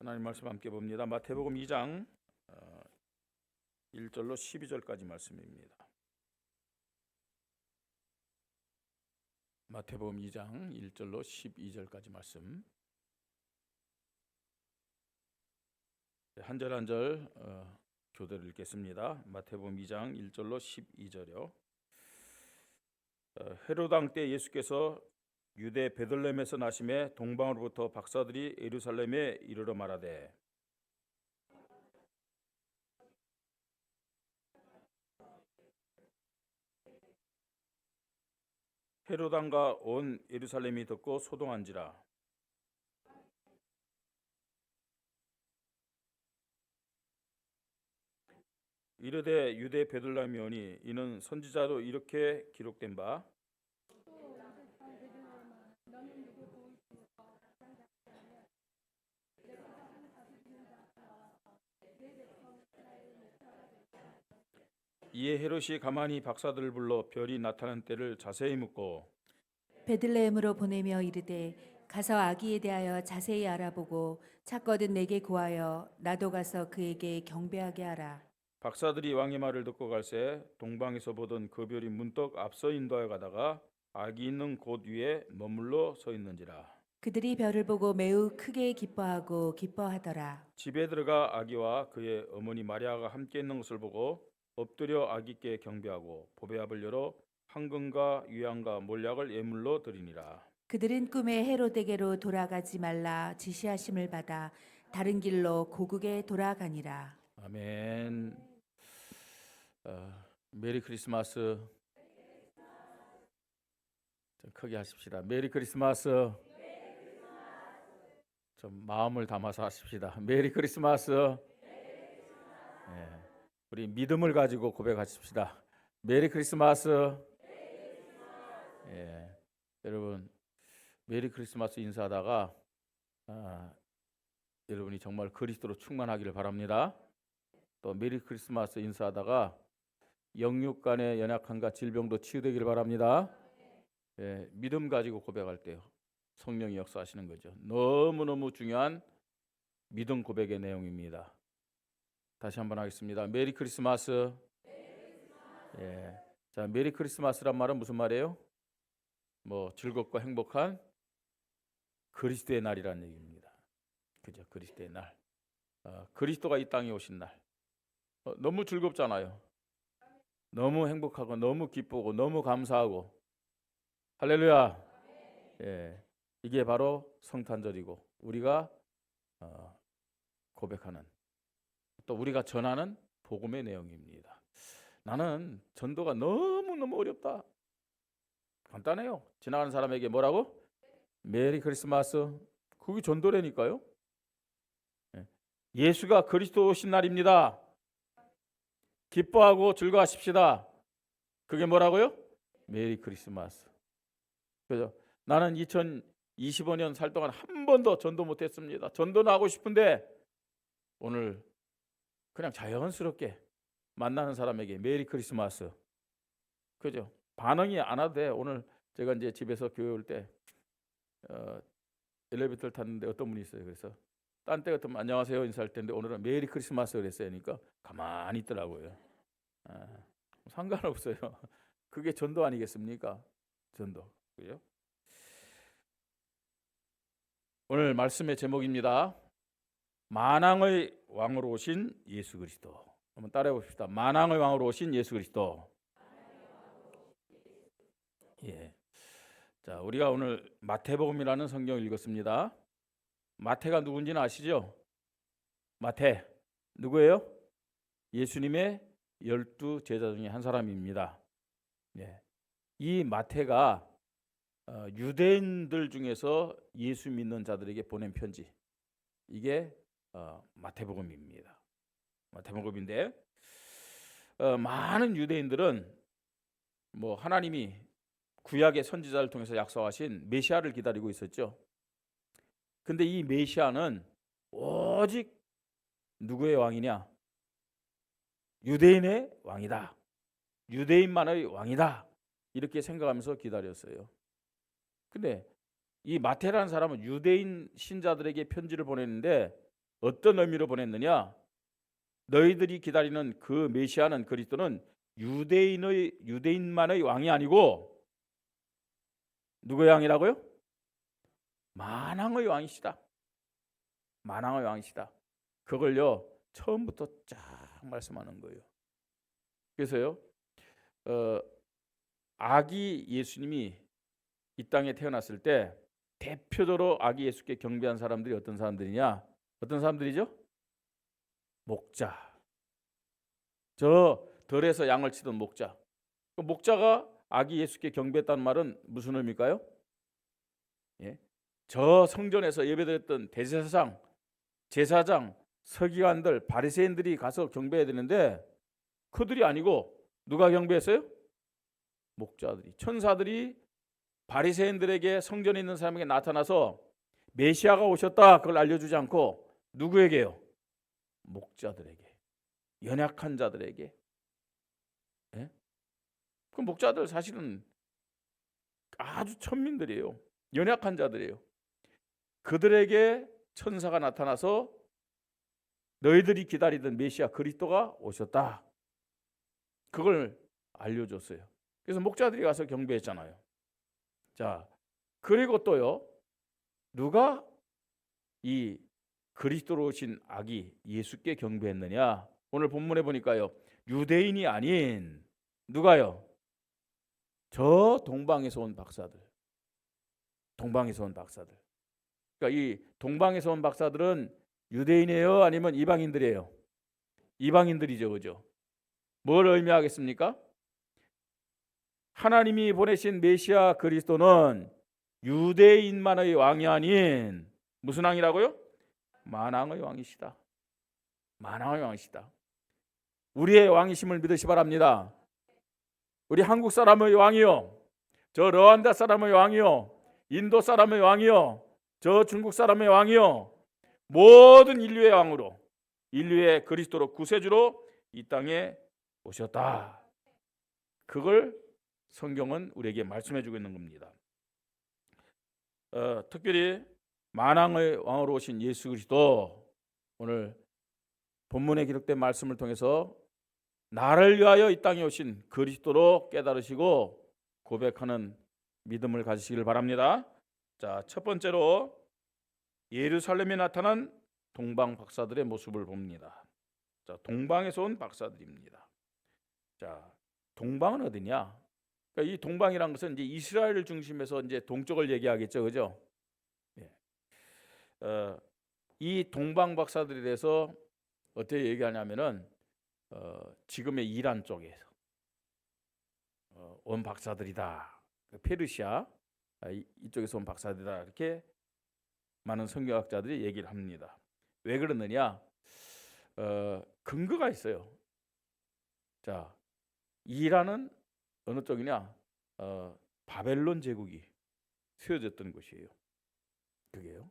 하나님 말씀 함께 봅니다. 마태복음 2장 1절로 12절까지 말씀입니다. 마태복음 2장 1절로 12절까지 말씀. 한 절 한 절 교대로 읽겠습니다. 마태복음 2장 1절로 12절이요. 헤롯 왕 때 예수께서 유대 베들레헴에서 나심에 동방으로부터 박사들이 예루살렘에 이르러 말하되 헤롯 왕과 온 예루살렘이 듣고 소동한지라. 이르되 유대 베들레헴이 오니 이는 선지자로 이렇게 기록된 바 이에 헤롯이 가만히 박사들을 불러 별이 나타난 때를 자세히 묻고 베들레헴으로 보내며 이르되 가서 아기에 대하여 자세히 알아보고 찾거든 내게 구하여 나도 가서 그에게 경배하게 하라. 박사들이 왕의 말을 듣고 갈새 동방에서 보던 그 별이 문득 앞서 인도하여 가다가 아기 있는 곳 위에 머물러 서 있는지라. 그들이 별을 보고 매우 크게 기뻐하고 기뻐하더라. 집에 들어가 아기와 그의 어머니 마리아가 함께 있는 것을 보고 엎드려 아기께 경배하고 보배압을 열어 황금과 유향과 몰약을 예물로 드리니라. 그들은 꿈에 헤롯에게로 돌아가지 말라 지시하심을 받아 다른 길로 고국에 돌아가니라. 아멘. 메리 크리스마스. 좀 크게 하십시다. 메리 크리스마스. 좀 마음을 담아서 하십시다. 메리 크리스마스. 예, 우리 믿음을 가지고 고백하십시다. 메리 크리스마스. 예, 여러분 메리 크리스마스 인사하다가 여러분이 정말 그리스도로 충만하기를 바랍니다. 또 메리 크리스마스 인사하다가 영육 간의 연약함과 질병도 치유되기를 바랍니다. 예, 믿음 가지고 고백할 때요 성령이 역사하시는 거죠. 너무너무 중요한 믿음 고백의 내용입니다. 다시 한번 하겠습니다. 메리 크리스마스. 예, 자, 메리 크리스마스란 말은 무슨 말이에요? 뭐 즐겁고 행복한 그리스도의 날이라는 얘기입니다. 그죠? 그리스도의 날. 그리스도가 이 땅에 오신 날. 너무 즐겁잖아요. 너무 행복하고 너무 기쁘고 너무 감사하고 할렐루야. 예, 이게 바로 성탄절이고 우리가 고백하는 또 우리가 전하는 복음의 내용입니다. 나는 전도가 너무너무 어렵다. 간단해요. 지나가는 사람에게 뭐라고? 메리 크리스마스. 그게 전도라니까요. 예수가 그리스도 오신 날입니다. 기뻐하고 즐거워하십시다. 그게 뭐라고요? 메리 크리스마스. 그죠? 나는 2025년 살 동안 한 번도 전도 못했습니다. 전도는 하고 싶은데 오늘 그냥 자연스럽게 만나는 사람에게 메리 크리스마스. 그죠? 반응이 안 와도 돼. 오늘 제가 이제 집에서 교회 올 때 엘리베이터를 탔는데 어떤 분이 있어요. 그래서 딴 때 같으면 안녕하세요 인사할 텐데 오늘은 메리 크리스마스 그랬어요. 그러니까 가만히 있더라고요. 상관없어요. 그게 전도 아니겠습니까? 전도. 그죠? 오늘 말씀의 제목입니다. 만왕의 왕으로 오신 예수 그리스도. 한번 따라해 봅시다. 만왕의 왕으로 오신 예수 그리스도. 예. 자, 우리가 오늘 마태복음이라는 성경을 읽었습니다. 마태가 누군지는 아시죠? 마태 누구예요? 예수님의 12 제자 중에 한 사람입니다. 예. 이 마태가 유대인들 중에서 예수 믿는 자들에게 보낸 편지. 이게 마태복음입니다. 마태복음인데 많은 유대인들은 뭐 하나님이 구약의 선지자를 통해서 약속하신 메시아를 기다리고 있었죠. 근데 이 메시아는 오직 누구의 왕이냐? 유대인의 왕이다. 유대인만의 왕이다. 이렇게 생각하면서 기다렸어요. 근데 이 마태라는 사람은 유대인 신자들에게 편지를 보냈는데 어떤 의미로 보냈느냐? 너희들이 기다리는 그 메시아는 그리스도는 유대인만의 왕이 아니고 누구의 왕이라고요? 만왕의 왕이시다. 만왕의 왕이시다. 그걸요 처음부터 쫙 말씀하는 거예요. 그래서요 아기 예수님이 이 땅에 태어났을 때 대표적으로 아기 예수께 경배한 사람들이 어떤 사람들이냐? 어떤 사람들이죠? 목자. 저 들에서 양을 치던 목자. 그 목자가 아기 예수께 경배했다는 말은 무슨 의미일까요? 예? 저 성전에서 예배드렸던 대제사장, 제사장, 서기관들, 바리새인들이 가서 경배해야 되는데 그들이 아니고 누가 경배했어요? 목자들이, 천사들이 바리새인들에게 성전에 있는 사람에게 나타나서 메시아가 오셨다 그걸 알려주지 않고 누구에게요? 목자들에게, 연약한 자들에게. 예? 그 목자들 사실은 아주 천민들이에요. 연약한 자들이에요. 그들에게 천사가 나타나서 너희들이 기다리던 메시아 그리스도가 오셨다. 그걸 알려줬어요. 그래서 목자들이 가서 경배했잖아요. 자, 그리고 또요. 누가 이 그리스도로 오신 아기 예수께 경배했느냐? 오늘 본문에 보니까요. 유대인이 아닌 누가요? 저 동방에서 온 박사들. 동방에서 온 박사들. 그러니까 이 동방에서 온 박사들은 유대인이에요? 아니면 이방인들이에요? 이방인들이죠. 그죠? 뭘 의미하겠습니까? 하나님이 보내신 메시아 그리스도는 유대인만의 왕이 아닌 무슨 왕이라고요? 만왕의 왕이시다. 만왕의 왕이시다. 우리의 왕이심을 믿으시 바랍니다. 우리 한국 사람의 왕이요, 저 르완다 사람의 왕이요, 인도 사람의 왕이요, 저 중국 사람의 왕이요, 모든 인류의 왕으로, 인류의 그리스도로 구세주로 이 땅에 오셨다. 그걸 성경은 우리에게 말씀해주고 있는 겁니다. 특별히 만왕의 왕으로 오신 예수 그리스도, 오늘 본문에 기록된 말씀을 통해서 나를 위하여 이 땅에 오신 그리스도로 깨달으시고 고백하는 믿음을 가지시길 바랍니다. 자, 첫 번째로 예루살렘에 나타난 동방 박사들의 모습을 봅니다. 자, 동방에서 온 박사들입니다. 자, 동방은 어디냐? 그러니까 이 동방이라는 것은 이제 이스라엘을 중심해서 이제 동쪽을 얘기하겠죠, 그죠? 예. 이 동방 박사들에 대해서 어떻게 얘기하냐면은 지금의 이란 쪽에서 온 박사들이다. 페르시아 이쪽에서 온 박사들이다. 이렇게 많은 성경학자들이 얘기를 합니다. 왜 그러느냐? 근거가 있어요. 자, 이란은 어느 쪽이냐? 바벨론 제국이 세워졌던 곳이에요. 그게요.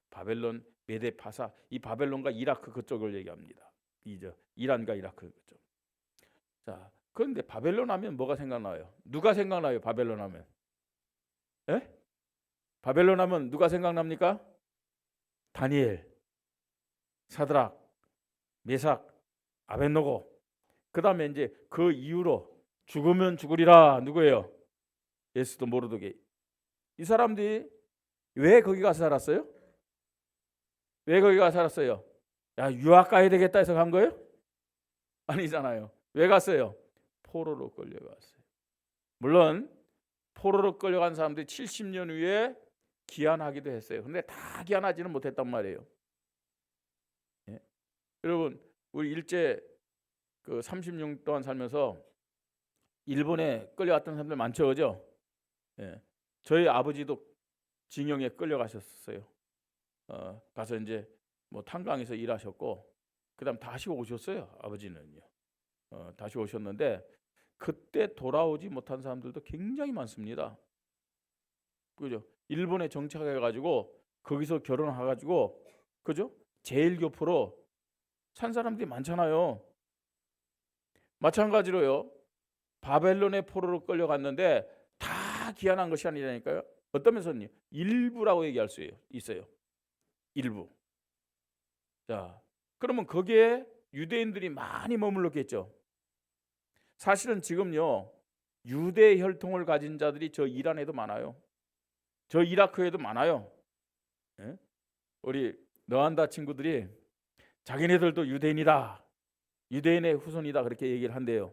바벨론 메데 파사, 이 바벨론과 이라크 그쪽을 얘기합니다. 이란과 이라크 그쪽. 자, 그런데 바벨론 하면 뭐가 생각나요? 누가 생각나요? 바벨론 하면? 예? 바벨론 하면 누가 생각납니까? 다니엘, 사드락, 메삭, 아벳노고. 그다음에 이제 그 이후로 죽으면 죽으리라 누구예요? 예수도 모르도게. 이 사람들이 왜 거기 가서 살았어요? 왜 거기 가서 살았어요? 야, 유학 가야 되겠다 해서 간 거예요? 아니잖아요. 왜 갔어요? 포로로 끌려갔어요. 물론 포로로 끌려간 사람들이 70년 후에 귀환하기도 했어요. 근데 다 귀환하지는 못했단 말이에요. 예? 여러분, 우리 일제 그 36년 동안 살면서 일본에 끌려갔던 사람들 많죠, 그죠? 예. 저희 아버지도 징용에 끌려가셨어요. 가서 이제 뭐 탄광에서 일하셨고, 그다음 다시 오셨어요. 아버지는요. 다시 오셨는데 그때 돌아오지 못한 사람들도 굉장히 많습니다. 그죠? 일본에 정착해가지고 거기서 결혼해가지고, 그죠? 제일교포로 산 사람들이 많잖아요. 마찬가지로요. 바벨론의 포로로 끌려갔는데 다 귀환한 것이 아니라니까요. 어떤 면서는 일부라고 얘기할 수 있어요. 일부. 자, 그러면 거기에 유대인들이 많이 머물렀겠죠. 사실은 지금요 유대 혈통을 가진 자들이 저 이란에도 많아요. 저 이라크에도 많아요. 예? 우리 너한다 친구들이 자기네들도 유대인이다, 유대인의 후손이다 그렇게 얘기를 한대요.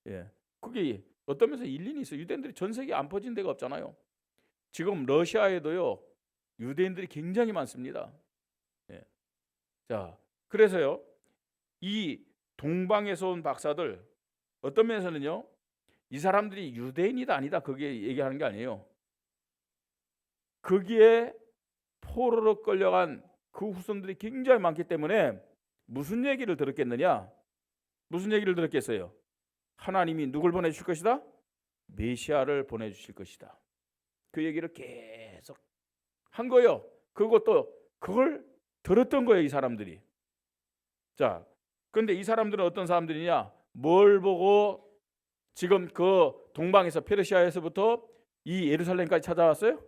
예. 그게 어떤 면에서 일리는 있어요. 유대인들이 전 세계에 안 퍼진 데가 없잖아요. 지금 러시아에도요 유대인들이 굉장히 많습니다. 예. 자, 그래서요 이 동방에서 온 박사들 어떤 면에서는요 이 사람들이 유대인이다 아니다 그게 얘기하는 게 아니에요. 거기에 포로로 끌려간 그 후손들이 굉장히 많기 때문에 무슨 얘기를 들었겠느냐? 무슨 얘기를 들었겠어요? 하나님이 누굴 보내주실 것이다? 메시아를 보내주실 것이다. 그 얘기를 계속 한 거예요. 그것도 그걸 들었던 거예요, 이 사람들이. 자, 그런데 이 사람들은 어떤 사람들이냐? 뭘 보고 지금 그 동방에서 페르시아에서부터 이 예루살렘까지 찾아왔어요?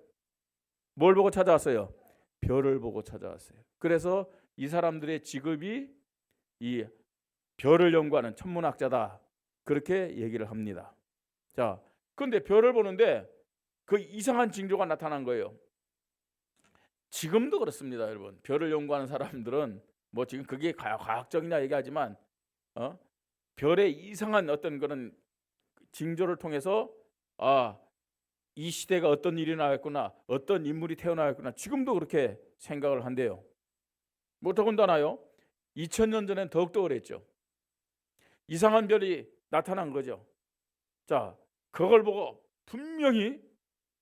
뭘 보고 찾아왔어요? 별을 보고 찾아왔어요. 그래서 이 사람들의 직업이 이 별을 연구하는 천문학자다. 그렇게 얘기를 합니다. 자, 그런데 별을 보는데 그 이상한 징조가 나타난 거예요. 지금도 그렇습니다, 여러분. 별을 연구하는 사람들은 뭐 지금 그게 과학적이냐 얘기하지만 별의 이상한 어떤 그런 징조를 통해서 이 시대가 어떤 일이 나왔구나, 어떤 인물이 태어나왔구나 지금도 그렇게 생각을 한대요. 뭐 더군다나요 2000년 전엔 더욱더 그랬죠. 이상한 별이 나타난 거죠. 자, 그걸 보고 분명히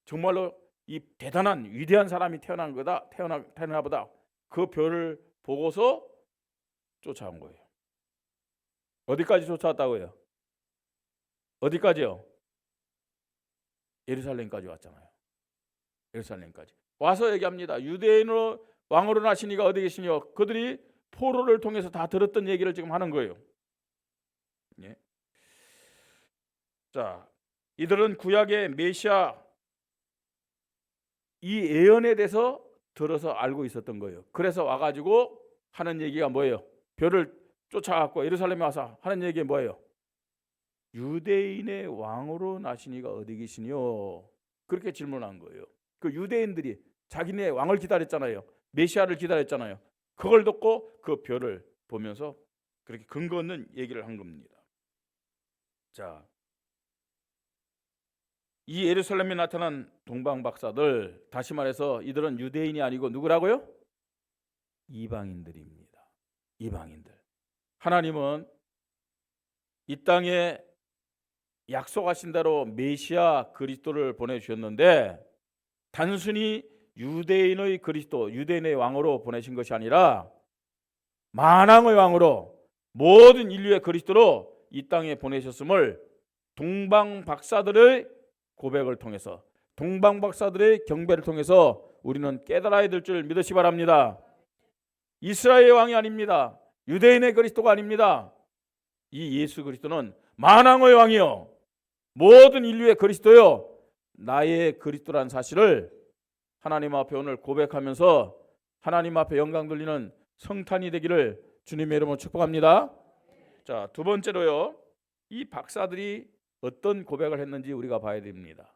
정말로 이 대단한 위대한 사람이 태어난 거다, 태어나 보다 그 별을 보고서 쫓아온 거예요. 어디까지 쫓아왔다고요? 어디까지요? 예루살렘까지 왔잖아요. 예루살렘까지 와서 얘기합니다. 유대인으로 왕으로 나신 이가 어디 계시뇨? 그들이 포로를 통해서 다 들었던 얘기를 지금 하는 거예요. 예. 자, 이들은 구약의 메시아 이 예언에 대해서 들어서 알고 있었던 거예요. 그래서 와가지고 하는 얘기가 뭐예요? 별을 쫓아갖고 예루살렘에 와서 하는 얘기가 뭐예요? 유대인의 왕으로 나신 이가 어디 계시뇨? 그렇게 질문한 거예요. 그 유대인들이 자기네 왕을 기다렸잖아요. 메시아를 기다렸잖아요. 그걸 듣고 그 별을 보면서 그렇게 근거 없는 얘기를 한 겁니다. 자, 이 예루살렘에 나타난 동방 박사들, 다시 말해서 이들은 유대인이 아니고 누구라고요? 이방인들입니다. 이방인들. 하나님은 이 땅에 약속하신 대로 메시아 그리스도를 보내주셨는데 단순히 유대인의 그리스도, 유대인의 왕으로 보내신 것이 아니라 만왕의 왕으로 모든 인류의 그리스도로 이 땅에 보내셨음을 동방 박사들의 고백을 통해서, 동방 박사들의 경배를 통해서 우리는 깨달아야 될 줄 믿으시 바랍니다. 이스라엘의 왕이 아닙니다. 유대인의 그리스도가 아닙니다. 이 예수 그리스도는 만왕의 왕이요 모든 인류의 그리스도요 나의 그리스도라는 사실을 하나님 앞에 오늘 고백하면서 하나님 앞에 영광 돌리는 성탄이 되기를 주님의 이름으로 축복합니다. 자, 두 번째로요, 이 박사들이 어떤 고백을 했는지 우리가 봐야 됩니다.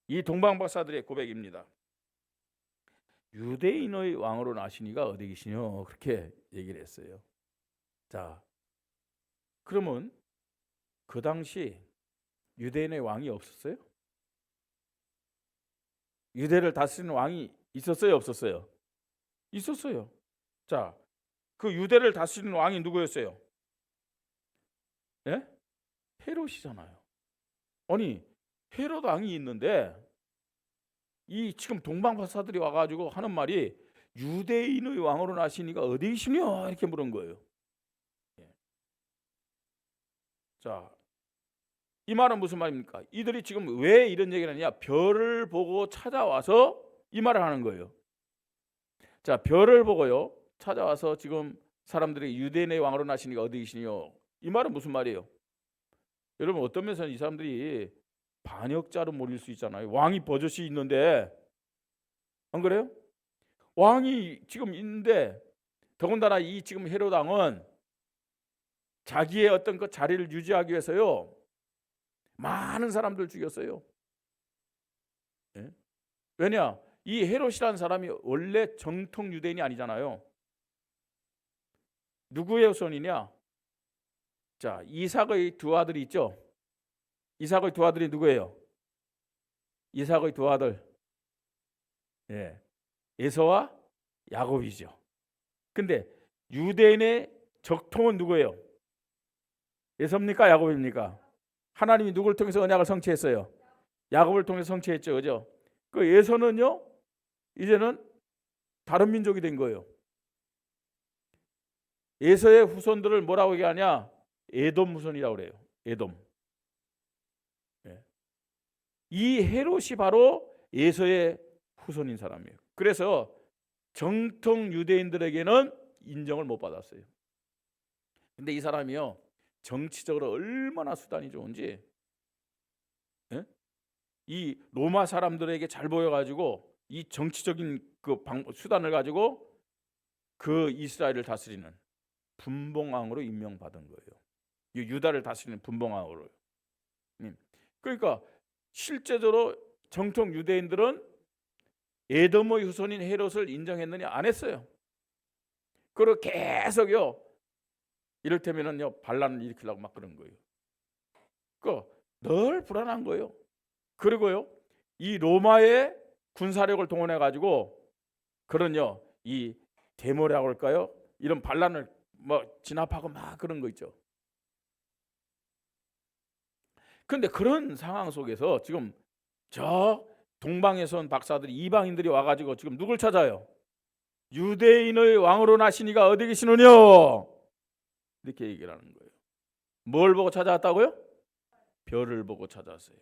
이 동방 박사들의 고백입니다. 유대인의 왕으로 나신 이가 어디 계시뇨? 그렇게 얘기를 했어요. 자, 그러면 그 당시 유대인의 왕이 없었어요? 유대를 다스리는 왕이 있었어요, 없었어요? 있었어요. 자, 그 유대를 다스리는 왕이 누구였어요? 예? 헤롯이잖아요. 아니, 헤롯 왕이 있는데 이 지금 동방 박사들이 와가지고 하는 말이 유대인의 왕으로 나신 이가 어디 계시냐 이렇게 물은 거예요. 자, 이 말은 무슨 말입니까? 이들이 지금 왜 이런 얘기를 하느냐? 별을 보고 찾아와서 이 말을 하는 거예요. 자, 별을 보고요 찾아와서 지금 사람들이 유대인의 왕으로 나신 이가 어디 계시뇨? 이 말은 무슨 말이에요? 여러분 어떤 면에서는 이 사람들이 반역자로 몰릴 수 있잖아요. 왕이 버젓이 있는데 안 그래요? 왕이 지금 있는데 더군다나 이 지금 헤롯 왕은 자기의 어떤 그 자리를 유지하기 위해서요 많은 사람들 죽였어요. 예? 왜냐? 이 헤롯이라는 사람이 원래 정통 유대인이 아니잖아요. 누구의 후손이냐? 자, 이삭의 두 아들이 있죠. 이삭의 두 아들이 누구예요? 이삭의 두 아들, 에서와 야곱이죠. 근데 유대인의 적통은 누구예요? 에서입니까? 야곱입니까? 하나님이 누구를 통해서 언약을 성취했어요? 야곱을 통해서 성취했죠, 그죠? 그 에서는요, 이제는 다른 민족이 된 거예요. 에서의 후손들을 뭐라고 얘기하냐? 에돔 후손이라고 그래요. 에돔. 이 헤롯이 바로 에서의 후손인 사람이에요. 그래서 정통 유대인들에게는 인정을 못 받았어요. 근데 이 사람이요 정치적으로 얼마나 수단이 좋은지, 이 로마 사람들에게 잘 보여가지고 이 정치적인 그 수단을 가지고 그 이스라엘을 다스리는 분봉왕으로 임명받은 거예요. 유다를 다스리는 분봉왕으로. 그러니까 실제적으로 정통 유대인들은 에돔의 후손인 헤롯을 인정했느냐? 안 했어요. 그리고 계속요 이를테면은요 반란을 일으키려고 막 그런 거예요. 늘 불안한 거예요. 그리고요 이 로마의 군사력을 동원해 가지고 그런요 이 데모라고 할까요? 이런 반란을 뭐 진압하고 막 그런 거 있죠. 근데 그런 상황 속에서 지금 저 동방에서 온 박사들이, 이방인들이 와가지고 지금 누굴 찾아요? 유대인의 왕으로 나시니가 어디 계시느냐? 이렇게 얘기를 하는 거예요. 뭘 보고 찾아왔다고요? 별을 보고 찾아왔어요.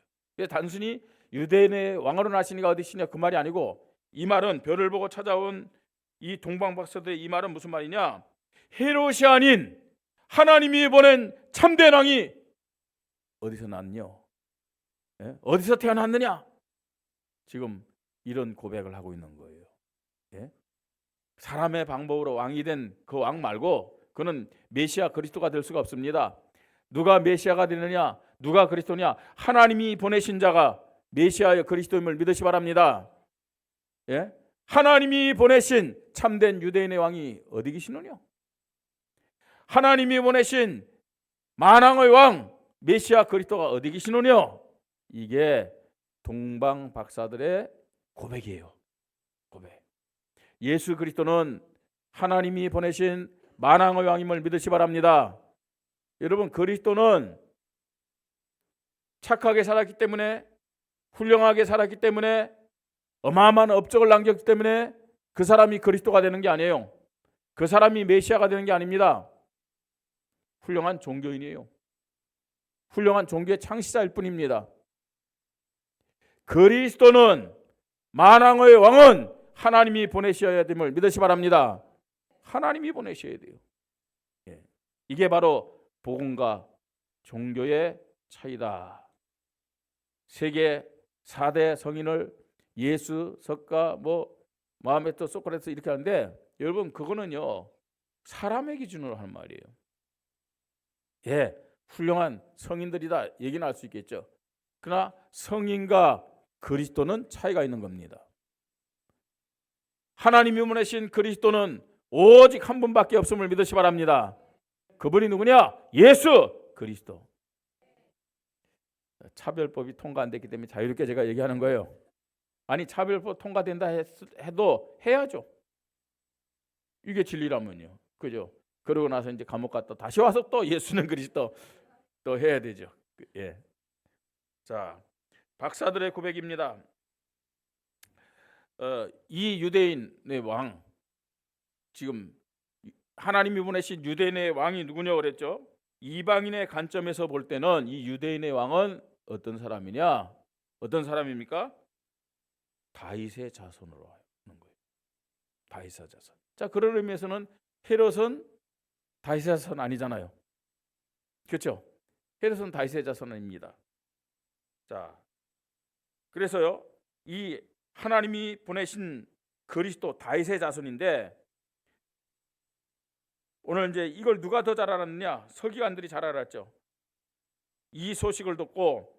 단순히 유대인의 왕으로 나시니가 어디 계시냐 그 말이 아니고, 이 말은 별을 보고 찾아온 이 동방 박사들의 이 말은 무슨 말이냐? 헤롯이 아닌 하나님이 보낸 참된 왕이 어디서 났냐? 어디서 태어났느냐? 지금 이런 고백을 하고 있는 거예요. 사람의 방법으로 왕이 된 그 왕 말고 그는 메시아 그리스도가 될 수가 없습니다. 누가 메시아가 되느냐? 누가 그리스도냐? 하나님이 보내신 자가 메시아의 그리스도임을 믿으시 바랍니다. 하나님이 보내신 참된 유대인의 왕이 어디 계시느냐? 하나님이 보내신 만왕의 왕 메시아 그리스도가 어디 계시느냐? 이게 동방 박사들의 고백이에요. 고백. 예수 그리스도는 하나님이 보내신 만왕의 왕임을 믿으시 바랍니다. 여러분, 그리스도는 착하게 살았기 때문에, 훌륭하게 살았기 때문에, 어마어마한 업적을 남겼기 때문에 그 사람이 그리스도가 되는 게 아니에요. 그 사람이 메시아가 되는 게 아닙니다. 훌륭한 종교인이에요. 훌륭한 종교의 창시자일 뿐입니다. 그리스도는 만왕의 왕은 하나님이 보내셔야 됨을 믿으시 바랍니다. 하나님이 보내셔야 돼요. 이게 바로 복음과 종교의 차이다. 세계 4대 성인을 예수, 석가, 모하메드, 소크라테스 이렇게 하는데, 여러분 그거는요 사람의 기준으로 하는 말이에요. 훌륭한 성인들이다 얘기는 할 수 있겠죠. 그러나 성인과 그리스도는 차이가 있는 겁니다. 하나님이 보내신 그리스도는 오직 한 분밖에 없음을 믿으시 바랍니다. 그분이 누구냐? 예수 그리스도. 차별법이 통과 안 됐기 때문에 자유롭게 제가 얘기하는 거예요. 아니, 차별법 통과된다 해도 해야죠. 이게 진리라면요. 그죠? 그러고 나서 이제 감옥 갔다 다시 와서 또 예수는 그리스도 또 해야 되죠. 자, 박사들의 고백입니다. 이 유대인의 왕, 지금 하나님이 보내신 유대인의 왕이 누구냐고 그랬죠? 이방인의 관점에서 볼 때는 이 유대인의 왕은 어떤 사람이냐? 어떤 사람입니까? 다윗의 자손으로 하는 거예요. 다윗의 자손. 자, 그런 의미에서는 헤롯은 다윗의 자손 아니잖아요. 그렇죠? 헤롯은 다윗의 자손 아닙니다. 자, 그래서요, 이 하나님이 보내신 그리스도 다윗의 자손인데, 오늘 이제 이걸 누가 더 잘 알았느냐? 서기관들이 잘 알았죠. 이 소식을 듣고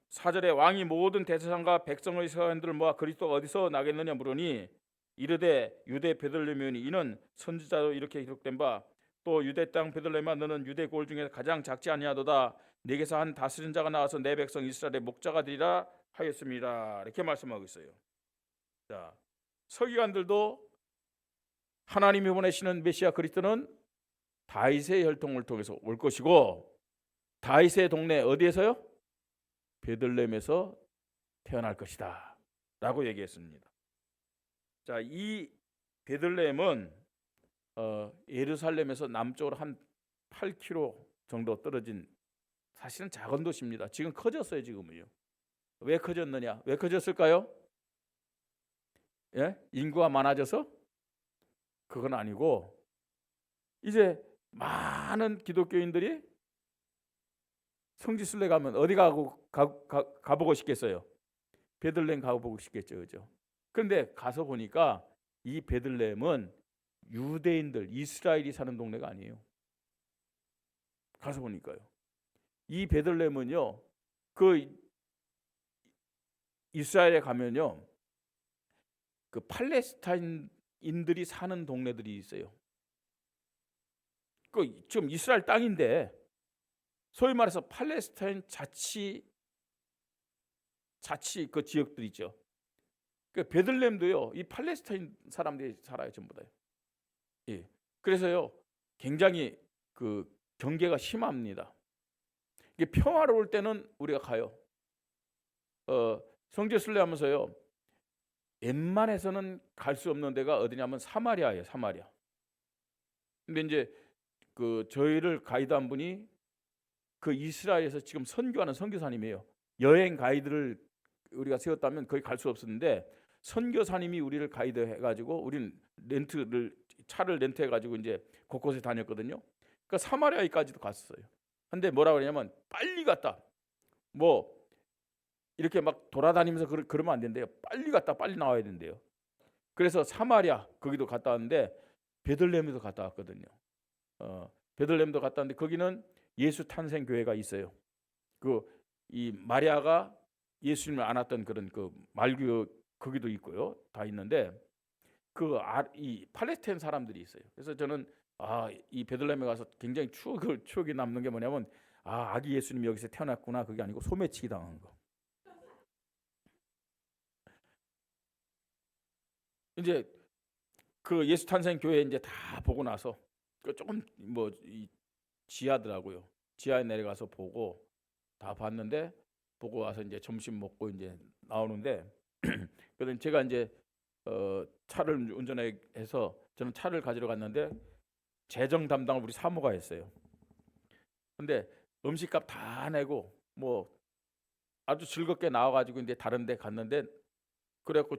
4절에 왕이 모든 대제사장과 백성의 서원들을 모아 그리스도가 어디서 나겠느냐 물으니 이르되 유대 베들레헴이니 이는 선지자로 이렇게 기록된 바 또 유대 땅 베들레헴아 너는 유대 고을 중에 가장 작지 아니하도다 내게서 한 다스린 자가 나와서 내 백성 이스라엘의 목자가 되리라 하였습니다. 이렇게 말씀하고 있어요. 자, 서기관들도 하나님이 보내시는 메시아 그리스도는 다윗의 혈통을 통해서 올 것이고 다윗의 동네 어디에서요? 베들레헴에서 태어날 것이다 라고 얘기했습니다. 자, 이 베들레헴은 예루살렘에서 남쪽으로 한 8km 정도 떨어진 사실은 작은 도시입니다. 지금 커졌어요. 지금은요. 왜 커졌느냐? 왜 커졌을까요? 예? 인구가 많아져서? 그건 아니고 이제 많은 기독교인들이 성지순례 가면 어디 가보고 싶겠어요? 베들레헴 가보고 싶겠죠, 그죠? 그런데 가서 보니까 이 베들레헴은 유대인들, 이스라엘이 사는 동네가 아니에요. 가서 보니까요. 이 베들레헴은요, 그 이스라엘에 가면요, 그 팔레스타인인들이 사는 동네들이 있어요. 그 지금 이스라엘 땅인데 소위 말해서 팔레스타인 자치 그 지역들 있죠. 그 베들레헴도요, 이 팔레스타인 사람들이 살아요, 전부 다요. 예. 그래서요, 굉장히 그 경계가 심합니다. 이게 평화로울 때는 우리가 가요. 성지 순례하면서요, 웬만해서는 갈 수 없는 데가 어디냐면 사마리아예요, 사마리아. 근데 이제 그 저희를 가이드한 분이 그 이스라엘에서 지금 선교하는 선교사님이에요. 여행 가이드를 우리가 세웠다면 거기 갈 수 없었는데 선교사님이 우리를 가이드 해가지고 우리는 차를 렌트해가지고 이제 곳곳에 다녔거든요. 그러니까 사마리아까지도 갔어요. 근데 뭐라 그러냐면 빨리 갔다. 뭐 이렇게 막 돌아다니면서 그러면 안 된대요. 빨리 갔다 빨리 나와야 된대요. 그래서 사마리아 거기도 갔다 왔는데 베들레헴에도 갔다 왔거든요. 베들레헴도 갔다 왔는데 거기는 예수 탄생 교회가 있어요. 이 마리아가 예수님을 안았던 그런 그 말교 거기도 있고요. 다 있는데 이 팔레스타인 사람들이 있어요. 그래서 저는 이 베들레헴에 가서 굉장히 추억이 남는 게 뭐냐면 아기 예수님이 여기서 태어났구나. 그게 아니고 소매치기 당한 거. 이제 그 예수 탄생 교회 이제 다 보고 나서 조금 뭐 지하더라고요. 지하에 내려가서 보고 다 봤는데 보고 와서 이제 점심 먹고 이제 나오는데 그래서 제가 이제 차를 운전해서 저는 차를 가지러 갔는데 재정 담당을 우리 사모가 했어요. 근데 음식값 다 내고 뭐 아주 즐겁게 나와가지고 이제 다른데 갔는데 그래갖고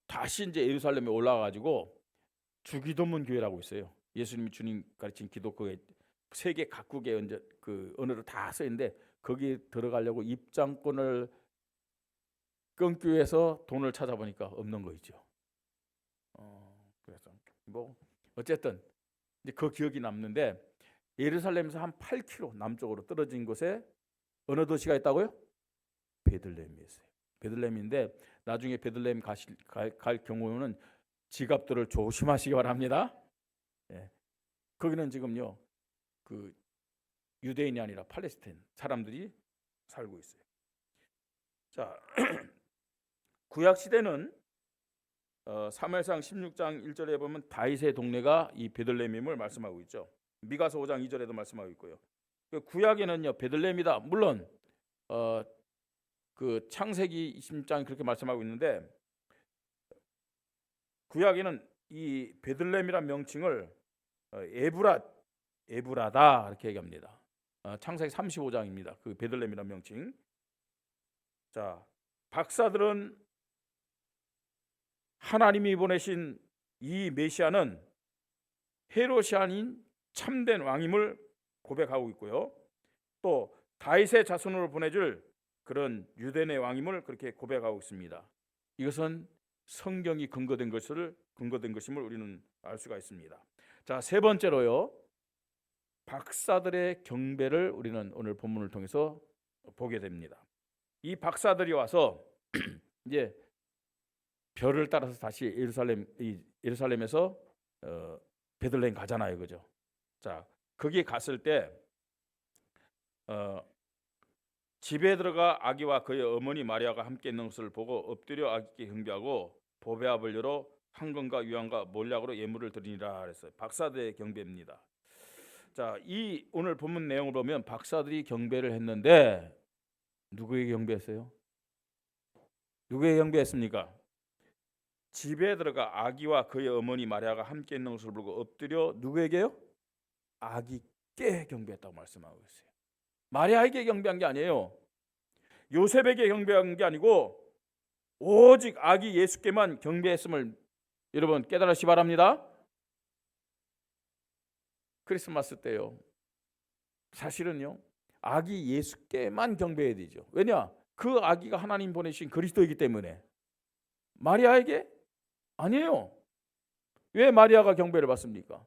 다시 이제 예루살렘에 올라가가지고 주기도문 교회라고 있어요. 예수님이 주님 가르친 기독교회 세계 각국의 이제 그 언어로 다 써 있는데 거기 들어가려고 입장권을 끊기 위해서 돈을 찾아보니까 없는 거 있죠. 그래서 뭐 어쨌든 이제 그 기억이 남는데 예루살렘에서 한 8km 남쪽으로 떨어진 곳에 어느 도시가 있다고요? 베들레헴이었어요. 베들레헴인데 나중에 베들레헴 갈 경우는 지갑들을 조심하시기 바랍니다. 예. 거기는 지금요 그 유대인이 아니라 팔레스타인 사람들이 살고 있어요. 자, 구약 시대는 사무엘상 16장 1절에 보면 다윗의 동네가 이 베들레헴임을 말씀하고 있죠. 미가서 5장 2절에도 말씀하고 있고요. 구약에는요 베들레헴이다. 물론 그 창세기 20장 그렇게 말씀하고 있는데 구약에는 이 베들레헴이란 명칭을 에브라다 이렇게 얘기합니다. 창세기 35장입니다. 그 베들레헴이란 명칭. 자, 박사들은 하나님이 보내신 이 메시아는 헤롯이 아닌 참된 왕임을 고백하고 있고요. 또 다윗의 자손으로 보내줄 그런 유대인의 왕임을 그렇게 고백하고 있습니다. 이것은 성경이 근거된 것임을 우리는 알 수가 있습니다. 자, 세 번째로요. 박사들의 경배를 우리는 오늘 본문을 통해서 보게 됩니다. 이 박사들이 와서 이제 별을 따라서 다시 예루살렘에서 베들레헴 가잖아요, 그죠? 자, 거기 갔을 때 집에 들어가 아기와 그의 어머니 마리아가 함께 있는 것을 보고 엎드려 아기께 경배하고 보배압을 열어 황금과 유황과 몰약으로 예물을 드리니라 그랬어요. 박사들의 경배입니다. 자, 이 오늘 본문 내용을 보면 박사들이 경배를 했는데 누구에게 경배했어요? 누구에게 경배했습니까? 집에 들어가 아기와 그의 어머니 마리아가 함께 있는 것을 보고 엎드려 누구에게요? 아기께 경배했다고 말씀하고 있어요. 마리아에게 경배한 게 아니에요. 요셉에게 경배한 게 아니고 오직 아기 예수께만 경배했음을 여러분 깨달으시 바랍니다. 크리스마스 때요, 사실은요 아기 예수께만 경배해야 되죠. 왜냐? 그 아기가 하나님 보내신 그리스도이기 때문에. 마리아에게 아니에요. 왜 마리아가 경배를 받습니까?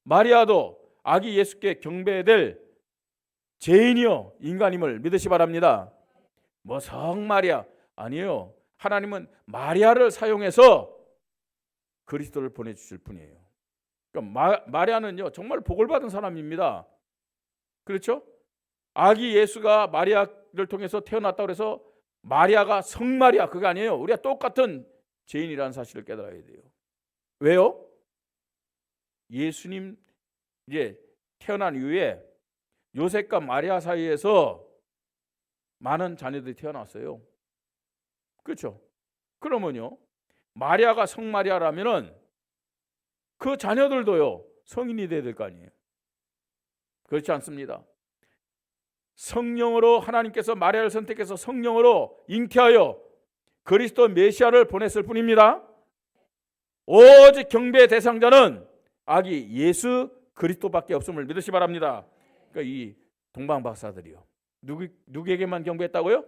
마리아도 아기 예수께 경배해야 될 죄인이요 인간임을 믿으시 바랍니다. 뭐 성마리아 아니에요. 하나님은 마리아를 사용해서 그리스도를 보내주실 분이에요. 그러니까 마리아는요 정말 복을 받은 사람입니다. 그렇죠? 아기 예수가 마리아를 통해서 태어났다고 해서 마리아가 성마리아 그거 아니에요. 우리가 똑같은 죄인이라는 사실을 깨달아야 돼요. 왜요? 예수님 이제 태어난 이후에 요셉과 마리아 사이에서 많은 자녀들이 태어났어요. 그렇죠? 그러면요 마리아가 성마리아라면은 그 자녀들도요 성인이 돼야 될 거 아니에요. 그렇지 않습니다. 성령으로 하나님께서 마리아를 선택해서 성령으로 잉태하여 그리스도 메시아를 보냈을 뿐입니다. 오직 경배의 대상자는 아기 예수 그리스도밖에 없음을 믿으시 바랍니다. 그러니까 이 동방 박사들이요 누구에게만 경배했다고요?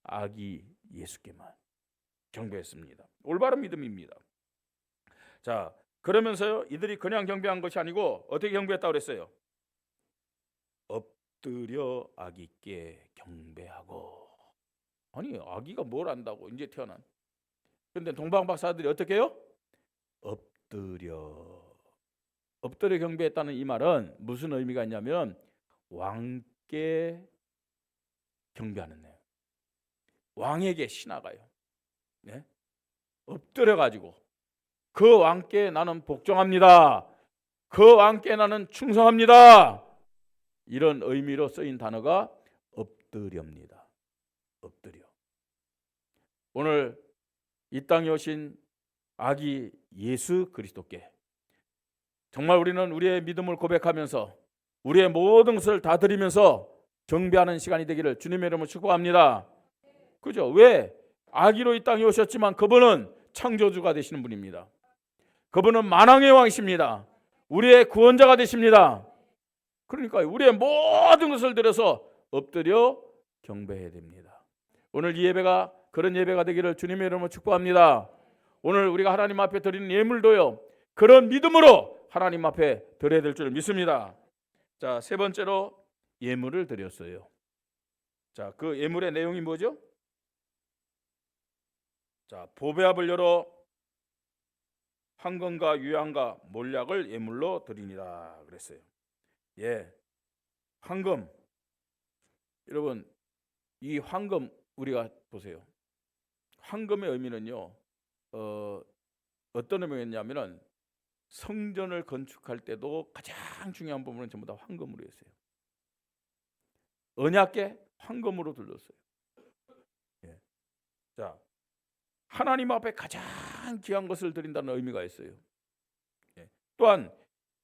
아기 예수께만 경배했습니다. 올바른 믿음입니다. 자, 그러면서요 이들이 그냥 경배한 것이 아니고 어떻게 경배했다고 그랬어요? 엎드려 아기께 경배하고. 아니 아기가 뭘 안다고 이제 태어난. 그런데 동방 박사들이 어떻게 해요? 엎드려 경배했다는 이 말은 무슨 의미가 있냐면 왕께 경배하는 거예요. 왕에게 신하가요 네? 엎드려 가지고 그 왕께 나는 복종합니다. 그 왕께 나는 충성합니다. 이런 의미로 쓰인 단어가 엎드려입니다. 엎드려. 오늘 이 땅에 오신 아기 예수 그리스도께 정말 우리는 우리의 믿음을 고백하면서 우리의 모든 것을 다 드리면서 경배하는 시간이 되기를 주님의 이름으로 축복합니다. 그죠? 왜? 아기로 이 땅에 오셨지만 그분은 창조주가 되시는 분입니다. 그분은 만왕의 왕이십니다. 우리의 구원자가 되십니다. 그러니까 우리의 모든 것을 들여서 엎드려 경배해야 됩니다. 오늘 이 예배가 그런 예배가 되기를 주님의 이름으로 축복합니다. 오늘 우리가 하나님 앞에 드리는 예물도요 그런 믿음으로 하나님 앞에 드려야 될 줄 믿습니다. 자, 세 번째로 예물을 드렸어요. 자, 그 예물의 내용이 뭐죠? 자, 보배압을 열어 황금과 유향과 몰약을 예물로 드리니라 그랬어요. 예, 황금. 여러분 이 황금 우리가 보세요. 황금의 의미는요 어떤 의미였냐면은 성전을 건축할 때도 가장 중요한 부분은 전부 다 황금으로 했어요. 언약궤 황금으로 둘렀어요. 예. 자, 하나님 앞에 가장 귀한 것을 드린다는 의미가 있어요. 예. 또한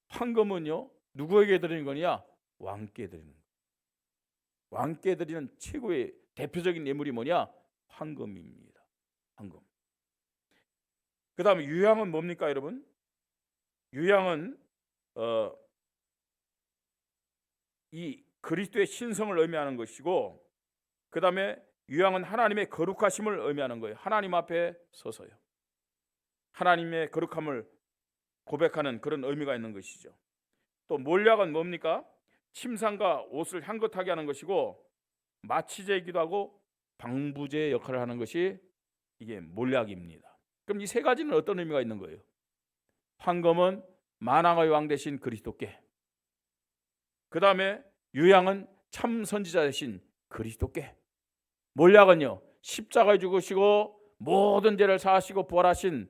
황금은요 누구에게 드리는 거냐? 왕께 드리는 거예요. 왕께 드리는 최고의 대표적인 예물이 뭐냐? 황금입니다. 황금. 그 다음에 유향은 뭡니까 여러분? 유향은 이 그리스도의 신성을 의미하는 것이고, 그 다음에 유향은 하나님의 거룩하심을 의미하는 거예요. 하나님 앞에 서서요 하나님의 거룩함을 고백하는 그런 의미가 있는 것이죠. 또 몰약은 뭡니까? 침상과 옷을 향긋하게 하는 것이고, 마취제이기도 하고 방부제 역할을 하는 것이 이게 몰약입니다. 그럼 이 세 가지는 어떤 의미가 있는 거예요? 황금은 만왕의 왕 되신 그리스도께, 그 다음에 유향은 참 선지자 되신 그리스도께, 몰약은요 십자가에 죽으시고 모든 죄를 사하시고 부활하신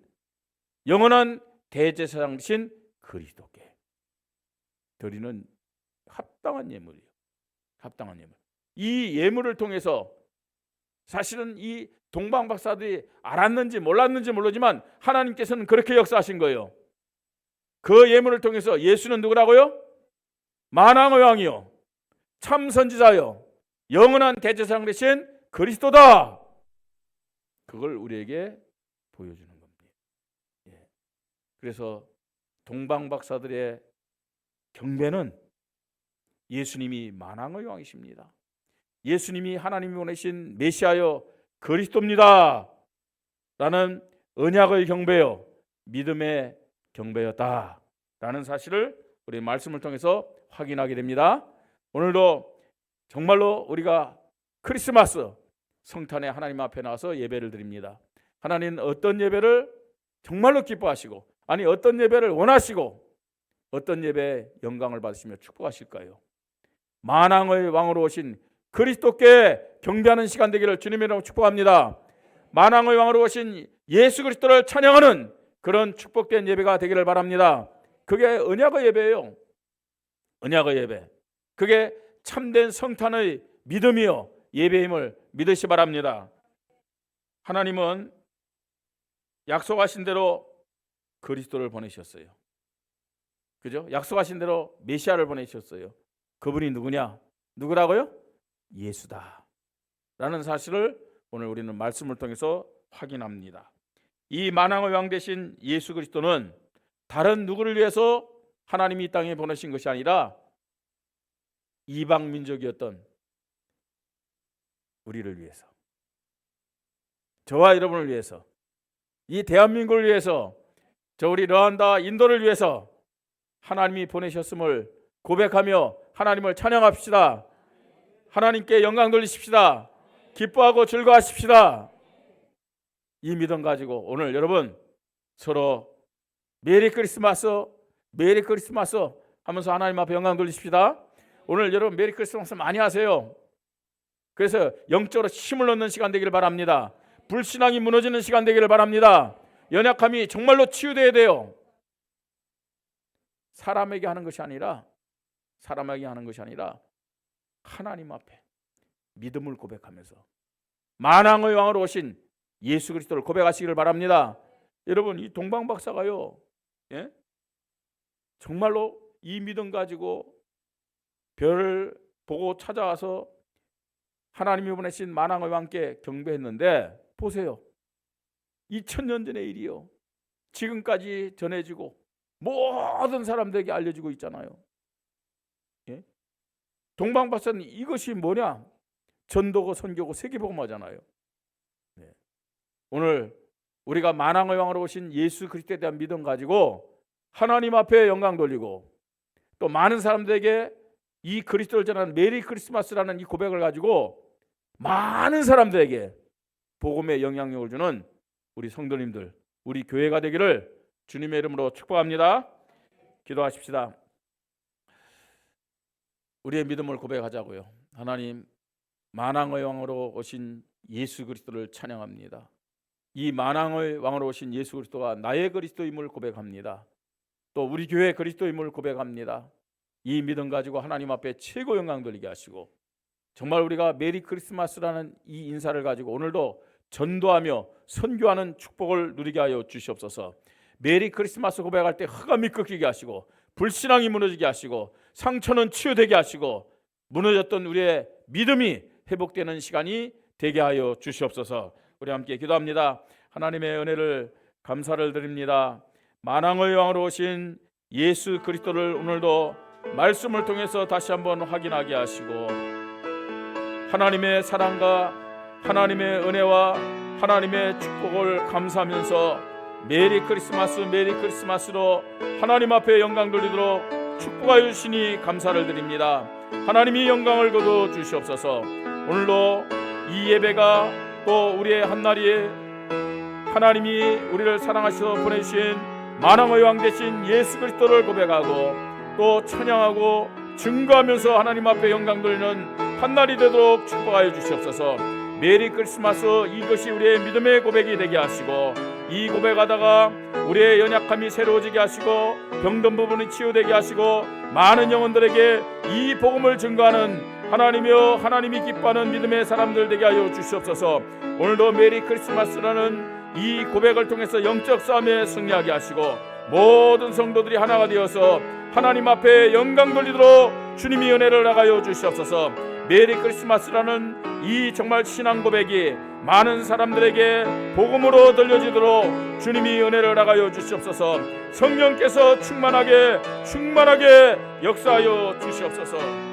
영원한 대제사장이신 그리스도께 드리는 합당한 예물이에요. 합당한 예물. 이 예물을 통해서 사실은 이 동방 박사들이 알았는지 몰랐는지 모르지만 하나님께서는 그렇게 역사하신 거예요. 그 예물을 통해서 예수는 누구라고요? 만왕의 왕이요, 참 선지자요, 영원한 대제사장 되신 그리스도다. 그걸 우리에게 보여주는 겁니다. 그래서 동방 박사들의 경배는 예수님이 만왕의 왕이십니다. 예수님이 하나님이 보내신 메시아여 그리스도입니다 라는 언약의 경배요, 믿음의 경배였다라는 사실을 우리 말씀을 통해서 확인하게 됩니다. 오늘도 정말로 우리가 크리스마스 성탄에 하나님 앞에 나와서 예배를 드립니다. 하나님은 어떤 예배를 정말로 기뻐하시고, 아니 어떤 예배를 원하시고, 어떤 예배에 영광을 받으시며 축복하실까요? 만왕의 왕으로 오신 그리스도께 경배하는 시간 되기를 주님의 이름으로 축복합니다. 만왕의 왕으로 오신 예수 그리스도를 찬양하는 그런 축복된 예배가 되기를 바랍니다. 그게 언약의 예배예요. 언약의 예배. 그게 참된 성탄의 믿음이요 예배임을 믿으시 바랍니다. 하나님은 약속하신 대로 그리스도를 보내셨어요. 그죠? 약속하신 대로 메시아를 보내셨어요. 그분이 누구냐? 누구라고요? 예수다 라는 사실을 오늘 우리는 말씀을 통해서 확인합니다. 이 만왕의 왕 되신 예수 그리스도는 다른 누구를 위해서 하나님이 이 땅에 보내신 것이 아니라 이방 민족이었던 우리를 위해서, 저와 여러분을 위해서, 이 대한민국을 위해서, 저 우리 르완다 인도를 위해서 하나님이 보내셨음을 고백하며 하나님을 찬양합시다. 하나님께 영광 돌리십시다. 기뻐하고 즐거워하십시다. 이 믿음 가지고 오늘 여러분 서로 메리 크리스마스, 메리 크리스마스 하면서 하나님 앞에 영광 돌리십시다. 오늘 여러분 메리 크리스마스 많이 하세요. 그래서 영적으로 힘을 얻는 시간 되기를 바랍니다. 불신앙이 무너지는 시간 되기를 바랍니다. 연약함이 정말로 치유되어야 돼요. 사람에게 하는 것이 아니라 하나님 앞에 믿음을 고백하면서 만왕의 왕으로 오신 예수 그리스도를 고백하시기를 바랍니다. 여러분 이 동방 박사가요, 정말로 이 믿음 가지고 별을 보고 찾아와서 하나님이 보내신 만왕의 왕께 경배했는데 보세요. 2000년 전의 일이요. 지금까지 전해지고 모든 사람들에게 알려지고 있잖아요. 동방 박사는 이것이 뭐냐? 전도고 선교고 세계복음화잖아요. 오늘 우리가 만왕의 왕으로 오신 예수 그리스도에 대한 믿음 가지고 하나님 앞에 영광 돌리고 또 많은 사람들에게 이 그리스도를 전하는 메리 크리스마스라는 이 고백을 가지고 많은 사람들에게 복음의 영향력을 주는 우리 성도님들, 우리 교회가 되기를 주님의 이름으로 축복합니다. 기도하십시다. 우리의 믿음을 고백하자고요. 하나님, 만왕의 왕으로 오신 예수 그리스도를 찬양합니다. 이 만왕의 왕으로 오신 예수 그리스도가 나의 그리스도임을 고백합니다. 또 우리 교회 그리스도임을 고백합니다. 이 믿음 가지고 하나님 앞에 최고 영광 돌리게 하시고 정말 우리가 메리 크리스마스라는 이 인사를 가지고 오늘도 전도하며 선교하는 축복을 누리게 하여 주시옵소서. 메리 크리스마스 고백할 때 흑암이 꺾이게 하시고 불신앙이 무너지게 하시고 상처는 치유되게 하시고 무너졌던 우리의 믿음이 회복되는 시간이 되게 하여 주시옵소서. 우리 함께 기도합니다. 하나님의 은혜를 감사를 드립니다. 만왕의 왕으로 오신 예수 그리스도를 오늘도 말씀을 통해서 다시 한번 확인하게 하시고 하나님의 사랑과 하나님의 은혜와 하나님의 축복을 감사하면서 메리 크리스마스로 하나님 앞에 영광 돌리도록 축복하여 주시니 감사를 드립니다. 하나님이 영광을 거둬 주시옵소서. 오늘도 이 예배가 또 우리의 한날이 하나님이 우리를 사랑하셔서 보내주신 만왕의 왕 되신 예수 그리스도를 고백하고 또 찬양하고 증거하면서 하나님 앞에 영광 돌리는 한날이 되도록 축복하여 주시옵소서. 메리 크리스마스, 이것이 우리의 믿음의 고백이 되게 하시고 이 고백하다가 우리의 연약함이 새로워지게 하시고 병든 부분이 치유되게 하시고 많은 영혼들에게 이 복음을 증거하는 하나님이여 하나님이 기뻐하는 믿음의 사람들 되게 하여 주시옵소서. 오늘도 메리 크리스마스라는 이 고백을 통해서 영적 싸움에 승리하게 하시고 모든 성도들이 하나가 되어서 하나님 앞에 영광 돌리도록 주님이 은혜를 나가여 주시옵소서. 메리 크리스마스라는 이 정말 신앙 고백이 많은 사람들에게 복음으로 들려지도록 주님이 은혜를 나가여 주시옵소서. 성령께서 충만하게 역사하여 주시옵소서.